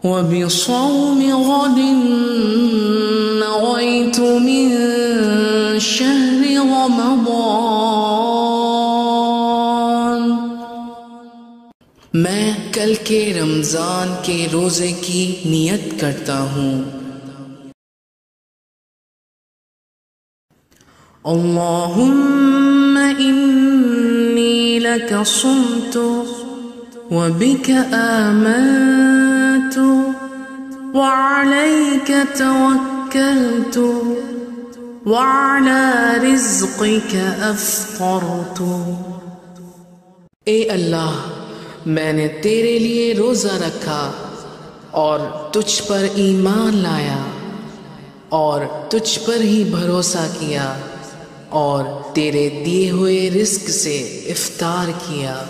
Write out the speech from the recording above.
وبصوم غد نويت من شهر رمضان، میں کل کے رمضان کے روزے کی نیت کرتا ہوں۔ اللہم انی لک صمت وبک آمنت وعلیک توکلت وعلی رزقک افطرت۔ اے اللہ، میں نے تیرے لیے روزہ رکھا اور تجھ پر ایمان لایا اور تجھ پر ہی بھروسہ کیا اور تیرے دیے ہوئے رزق سے افطار کیا۔